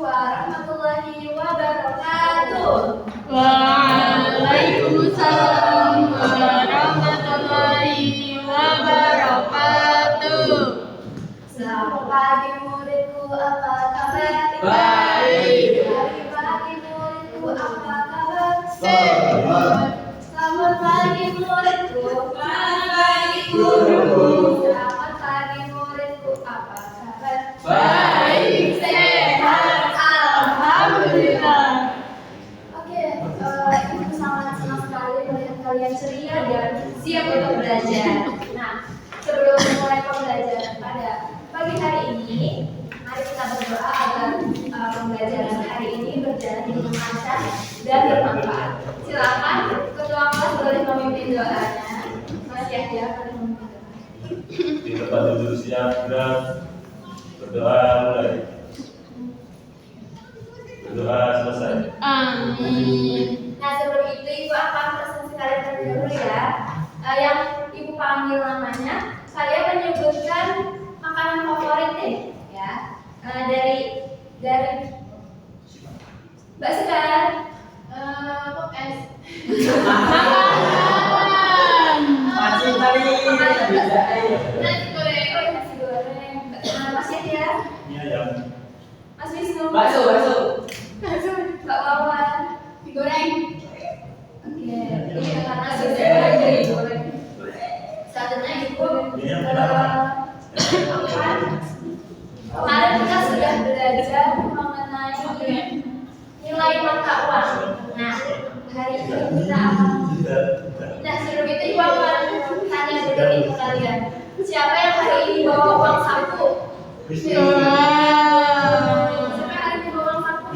warahmatullahi wabarakatuh. Waalaikumsalam warahmatullahi wabarakatuh. Selamat pagi muridku, apa kabar? Baik. Hari pagi muridku, apa kabar? Sehat. Selamat pagi muridku. Selamat pagi guruku. Selamat pagi muridku, apa kabar? Baik, sehat, alhamdulillah. Oke, ibu sangat senang sekali melihat kalian ceria dan siap untuk belajar. Nah, sebelum mulai pembelajaran pada pagi hari ini, mari kita berdoa agar pembelajaran hari ini berjalan dengan lancar dan bermanfaat. Silakan ketua kelas boleh memimpin doanya. Mas Yahya boleh memimpin doa. Di tempat duduk siap, gerak, berdoa mulai. Berdoa selesai. Amin. Nah, sebelum itu ibu akan presentasi kalian terlebih dahulu ya. Yang ibu panggil namanya, kalian menyebutkan makanan favorit deh, ya. Dari Mbak Sekar, Pop es. Makanan. Masih tadi Nasi goreng, oh iya, nasi goreng. Mas Yahya, Ini ayam. Mas Wisnu, bakso. Mbak Wawan, Goreng. oke, iya karena sudah jadi goreng. Selanjutnya ibu, Ini yang pertama. kemarin kita sudah belajar mengenai nilai mata uang. Nah, hari ini kita akan. Nah, sebelum itu ibu akan tanya dulu nih ke kalian. Siapa yang hari ini bawa uang saku? Siapa hari ini bawa uang saku?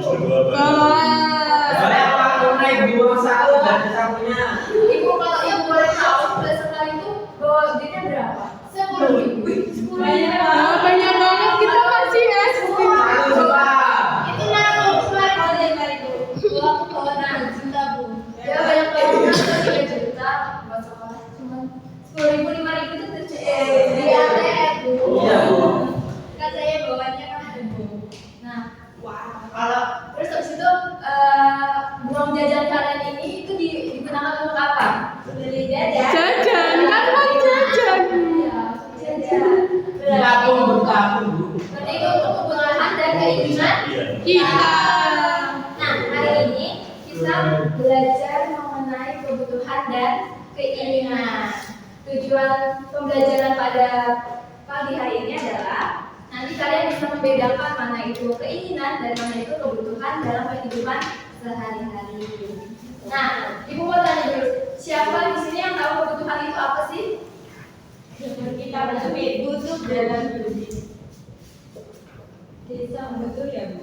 Saya mau naik dua satu dan sapunya. Ibu kalau yang boleh tahu Mbak Sekar itu bawa duitnya berapa? 10.000. 10.000. Banyak banget kita masih SD. Satu coba. Itu naruh kemarin kalau dari Maribu. Aku bawa 6 juta bu. Ya banyak banget 3 juta buat sekolah. Cuman 10.000 5.000 itu di ATM bu. Iya bu. Kan saya bawanya kan bu. Nah, Kalau terus habis itu uang jajan kalian ini itu digunakan untuk apa? Beli jajan. Jajan, kan uang jajan. Iya, jajan. tabung bertabung bu. Berarti itu untuk kebutuhan dan keinginan Kita. Nah, hari ini kita belajar mengenai kebutuhan dan keinginan. Tujuan pembelajaran pada pagi hari ini adalah nanti kalian bisa membedakan mana itu keinginan dan mana itu kebutuhan dalam kehidupan sehari-hari. Nah, ibu mau tanya dulu, siapa di sini yang tahu kebutuhan itu apa sih? Kita butuh dalam hidup ini. Bisa betul ya bu?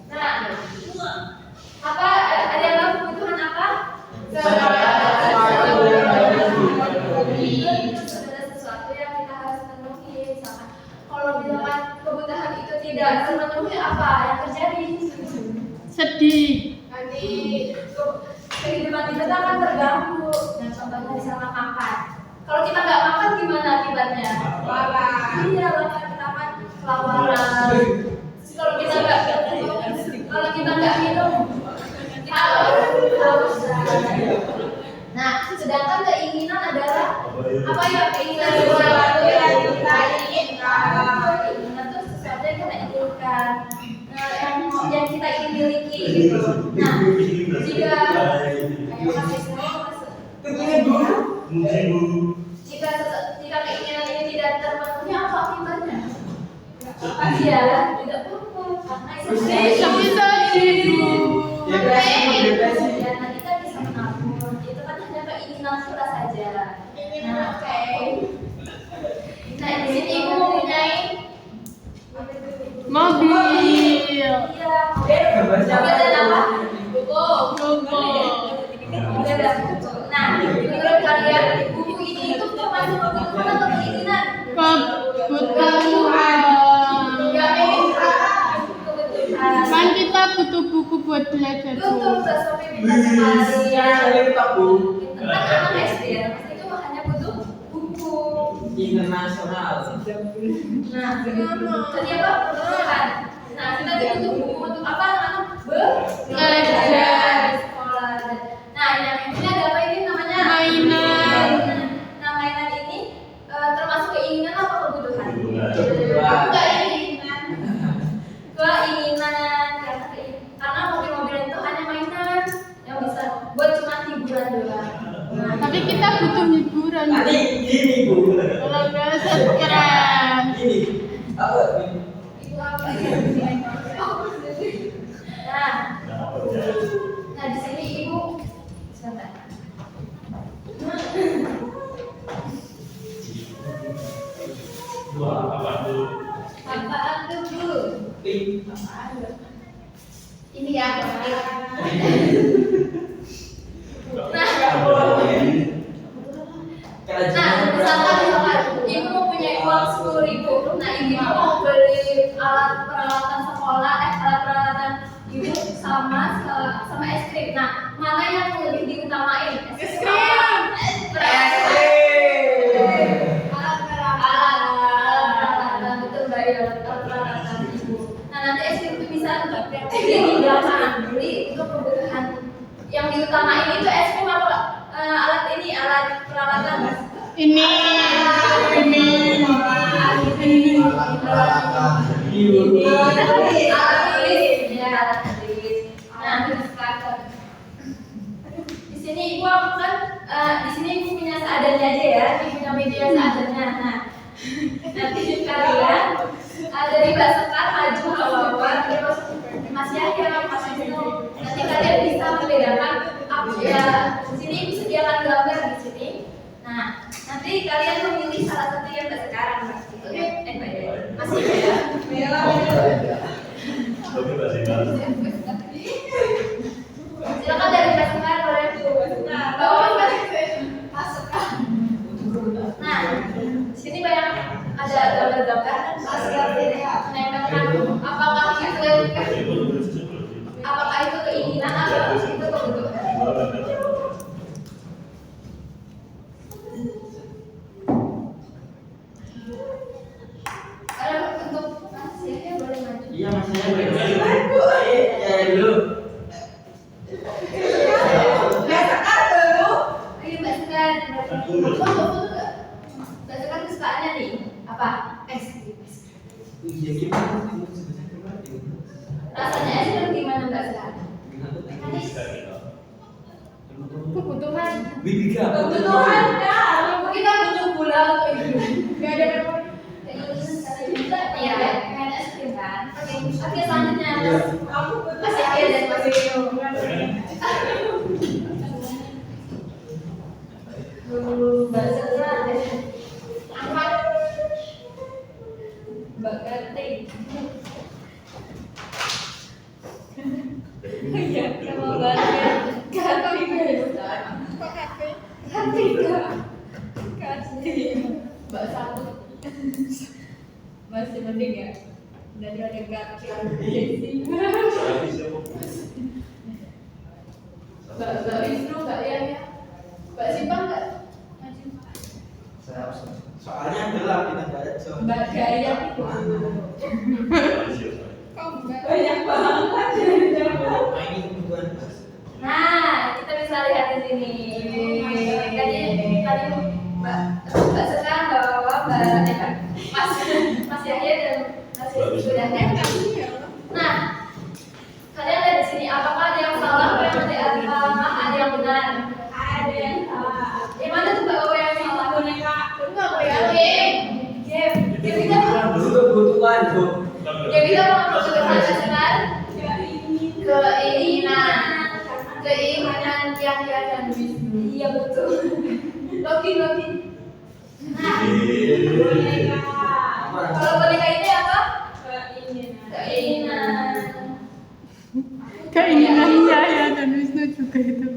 Nah, apa ada yang tahu kebutuhan apa? Itu segala sesuatu yang kita harus penuhi. Misalkan kalau misalkan kebutuhan itu tidak terpenuhi, apa yang terjadi? Sedih. Nanti kehidupan kita tuh akan terganggu. Nah, contohnya misalnya makan. Kalau kita nggak makan gimana akibatnya? Lapar. Iya, lapar, kita akan kelaparan. Kalau kita nggak minum, kita haus. Nah, sedangkan keinginan adalah apa ya? Keinginan sesuatu yang kita inginkan. Keinginan itu sesuatu yang kita inginkan. Nah, yang kita ingin miliki gitu. Nah, jika ayo Mas Wisnu, jika keinginan ini tidak terpenuhi, apa akibatnya? Iya, tidak Bisa ibu. Depresi, depresi. Ya, nah kita bisa menabung. Itu kan hanya keinginan kita saja. Nah, nah di sini ibu mempunyai Mobil. iya, mobil dan apa? Buku. Buku. Nah, menurut kalian buku ini itu termasuk kebutuhan atau keinginan? Kebutuhan. Kebutuhan. Kan kita butuh buku buat belajar. Betul, Mbak Sofi pintar sekali. Saya tabung Kan anak SD ya, pasti itu hanya butuh buku. internasional. Nah, jadi apa? Kebutuhan. Nah, kita butuh buku untuk apa? Anak-anak belajar di sekolah. Nah, yang ini ada apa ini namanya? Mainan. Nah, mainan ini termasuk keinginan apa kebutuhan? Kebutuhan. Keinginan. Keinginan karena mobil-mobilan itu hanya mainan yang bisa buat cuma hiburan doang. Nah, Tapi kita butuh hiburan. Nanti gini bu. Kalau nggak stres. Gini. Apa? itu apa ya? Nah, di sini ibu sebentar. Wah, apa tuh? Apaan tuh bu? Pink. Ini ya. Misalkan ibu mempunyai uang 10.000, nah ibu mau beli alat peralatan sekolah, alat peralatan ibu sama es krim. Nah, mana yang lebih diutamain? Es krim. Alat peralatan betul mbak ya, alat peralatan ibu. Nah nanti es krim itu bisa beli di belakang, beli untuk kebutuhan. Yang diutamain itu es krim apa? Alat ini, alat peralatan. Ini. Alat tulis. Ya, alat tulis. Nah, di sini ibu aku kan, di sini ibu punya seadanya aja ya, ibu punya media seadanya. Nah, nanti kalian dari Mbak Sekar maju ke bawah, terus Mas Yahya, Mas Wisnu. Nanti kalian bisa membedakan apa ya. Di sini ibu sediakan gambar di sini. Nah, nanti kalian memilih salah satu yang Mbak sekarang, Mbak. Mbak ya, masih ya. Oke, Mbak Sina. Silakan dari Mbak sekarang boleh Bu. Bawa Mbak masukkan. Nah, di sini banyak ada gambar-gambar Mas menempelkan apakah itu keinginan atau itu kebutuhan. Untuk Mas Yahya boleh maju. Iya mas saya boleh. Ya dulu. Ayo Mbak Sekar. Foto nggak? Mbak Sekar kesukaannya nih apa? Es krim. Iya gimana? Rasanya es krim gimana Mbak Sekar? Manis. Kebutuhan. Bibiga. Kebutuhan kan? Kita butuh gula atau ini? Gak ada keinginan kata juga. Iya, kayak es krim kan. Oke, selanjutnya Mas Yahya dan Mas Wisnu. Mbak Sekar. Ahmad. Mbak Kartik. Iya, sama banget. Kasih. Mbak satu. Masih mending ya. Daripada Kartik. Mbak Wisnu, Mbak Yahya. Mbak Simpang enggak? Soalnya gelap kita nggak ada jam. Mbak Gaya itu. Banyak. Banyak banget. Ini kebutuhan. Nah, kita bisa lihat di sini. Tadi Mbak Sekar bawa Mas Yahya dan Mas Wisnu dan Nah, kalian lihat di sini. Apakah ada yang salah? Ada yang benar? Ada yang salah. Yang mana tuh Mbak yang salah? Boneka. Enggak Game. Game kita Kebutuhan bu. Game kita mau mengatakan keinginan Yahya dan Wisnu. Iya betul. Login. Nah, kalau boneka ini apa? Keinginan. Keinginan Yahya dan Wisnu juga itu.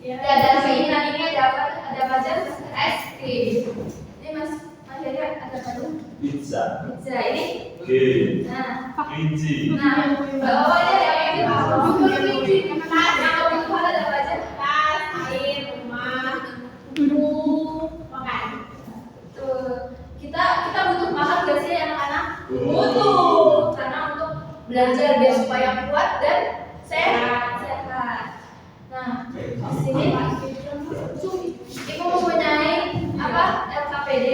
Ya, dan keinginan ini ada apa? Ada macam es krim. Ini Mas Yahya ada apa? Pizza. Pizza ini. Oke. Nah, Kelinci. bawahnya ada yang yang kebutuhan ada apa aja? Tas, air, rumah, makan. Tuh, kita butuh makan gak sih anak-anak? Butuh, karena untuk belajar biar supaya kuat dan sehat. Nah, di sini ibu mempunyai apa? LKPD.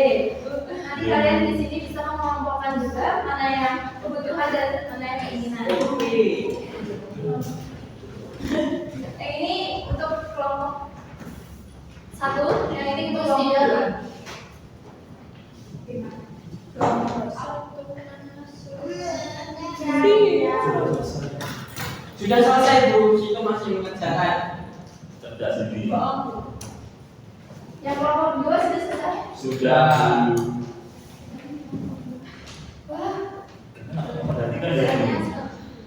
Nanti kalian di sini bisa mengelompokkan juga mana yang kebutuhan dan mana yang keinginan. Yang ini untuk kelompok 1, yang ini untuk kelompok 2. Sudah selesai Bu, itu masih mengerjakan. Tidak sendiri. Yang kelompok 2 sudah selesai. Sudah. Wah, Perhatikan ya.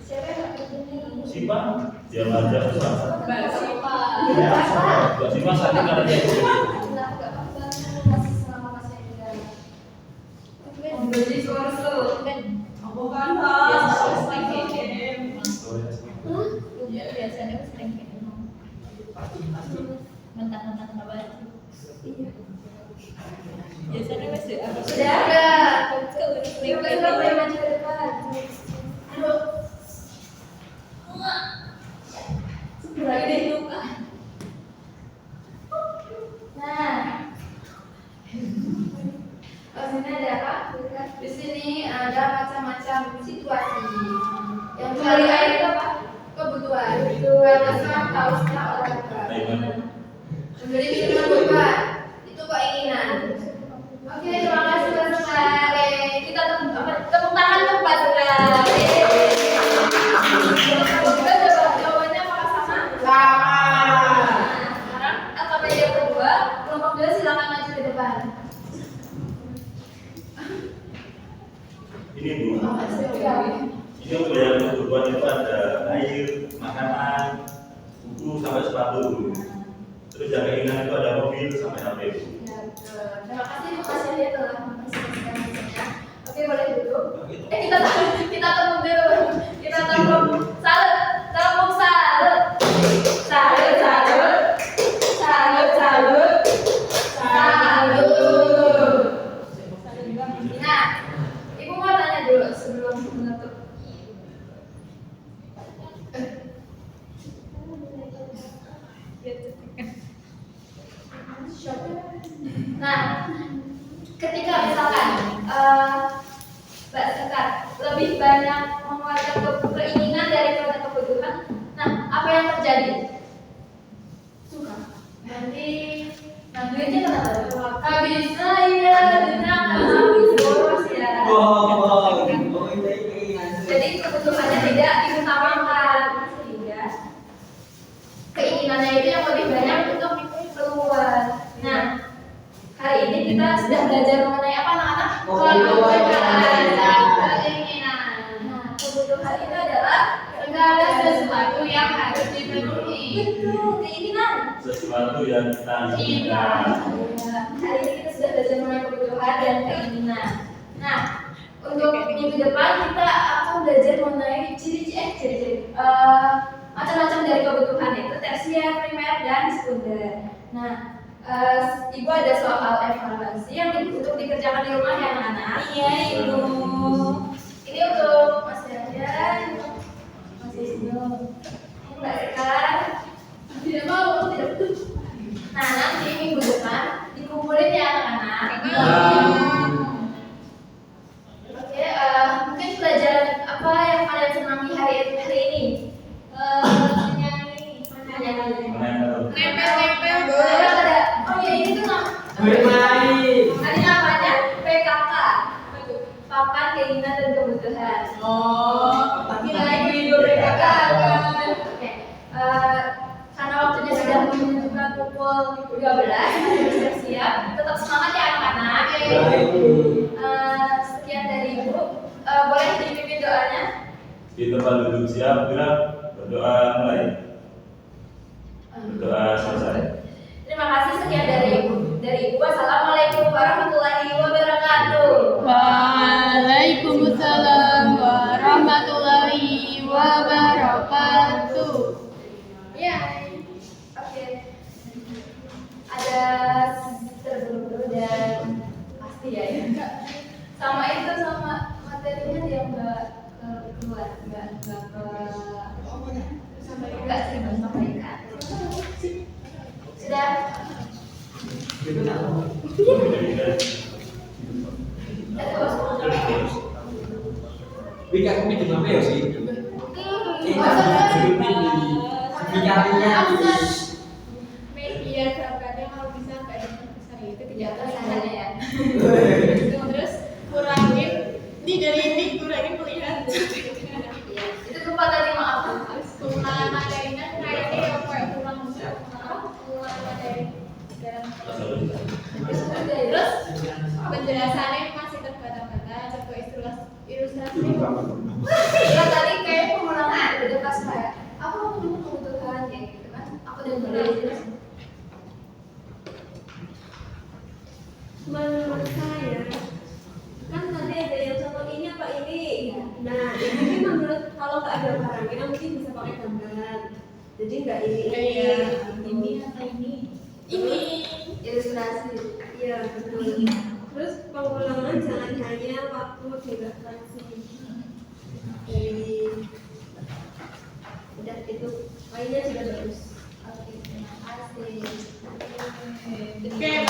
siapa yang nggak begini? Siapa? Dia aja susah. Mbak Sipa. Mbak Sipa sakit karena dia itu. Jadi kursus kan apa kan biasanya sering mentang-mentang nggak baca. Iya. Biasanya masih sudah ada. Kita boleh maju ke depan. Aduh. Lagi deh luka. Nah. Sini ada apa? Di sini ada macam-macam situasi. Yang kali air itu apa? Kebutuhan. Masak, hausnya, olahraga. Memberi minuman buat itu keinginan. Oke, terima kasih teman-teman. Kita tepuk tangan untuk Pak Sudah. Jawabannya apakah sama? Sama. Sekarang LKPD yang kedua, kelompok 2 silakan maju ke depan. Ini Bu. Ini untuk yang kebutuhan itu ada air, makanan, buku sampai sepatu. Terus yang keinginan itu ada mobil sampai HP. Terima kasih Bu Mas Yahya telah mempresentasikan hasilnya. Oke, boleh duduk. Kita tepuk dulu. Kita tepuk. Salut. Tepuk salut. Salut. Nah, Ibu mau tanya dulu sebelum menutup. Nah, ketika misalkan Mbak Sekar lebih banyak mengeluarkan keinginan daripada kebutuhan, nah apa yang terjadi? Suka. Nanti duitnya kenapa? Habis. Nah iya, duitnya akan habis boros ya. Jadi kebutuhannya tidak diutamakan, sehingga keinginannya itu yang lebih banyak untuk keluar. Nah, hari ini kita sudah belajar mengenai apa anak-anak? Keinginan. Nah, kebutuhan itu adalah segala sesuatu yang harus dipenuhi. Betul, keinginan. Sesuatu yang kita Inginkan. Hari ini kita sudah belajar mengenai kebutuhan dan keinginan. Nah, untuk minggu depan kita akan belajar mengenai ciri-ciri macam-macam dari kebutuhan itu tersier, primer, dan sekunder. Nah, Ibu ada soal evaluasi yang untuk dikerjakan di rumah ya anak-anak. Iya Ibu. Ini untuk Mas Yahya, Mas Wisnu, Mbak Sekar. Tidak mau, tidak betul. Nah, nanti minggu depan dikumpulin ya anak-anak. Oke, mungkin pelajaran apa yang kalian senangi hari ini? Nempel. Oh iya, ini tuh Bermain. ada namanya PKK. papan keinginan dan kebutuhan. Oh, tapi Nilai video Oke. Karena waktunya sudah menunjukkan pukul 12, siap-siap. Tetap semangat ya anak-anak. Sekian dari Ibu. Boleh dipimpin doanya? Di tempat duduk siap, gerak, berdoa mulai. Berdoa selesai. Terima kasih, sekian dari Ibu. Wassalamualaikum warahmatullahi wabarakatuh. Waalaikumsalam warahmatullahi wabarakatuh. Ya, oke. Ada terburu-buru dan pasti ya, sama itu sama materinya dia nggak keluar, nggak sih sampaikan. Sudah. Wika aku minta apa ya sih? Media gerakannya kalau bisa nggak yang besar itu Ya, tidak rasanya ya. terus kurangin dari ini kurangin pilihan Iya, itu lupa tadi maaf. harus pengulangan materinya kayaknya yang kayak kurang pengulangan materi dan terus penjelasannya masih terbata-bata coba ilustrasi Ya tadi kayak pengulangan udah pas kayak aku mau dulu kebutuhan ya gitu kan. Aku udah mulai terus. Menurut saya kan tadi ada yang contoh ini apa ini. Nah ini menurut kalau nggak ada barangnya mungkin bisa pakai gambar. Jadi nggak ini atau ini Ilustrasi. iya betul. Terus pengulangan jangan hanya waktu direferensi. Jadi udah itu lainnya juga bagus. Oke, terima kasih. kayak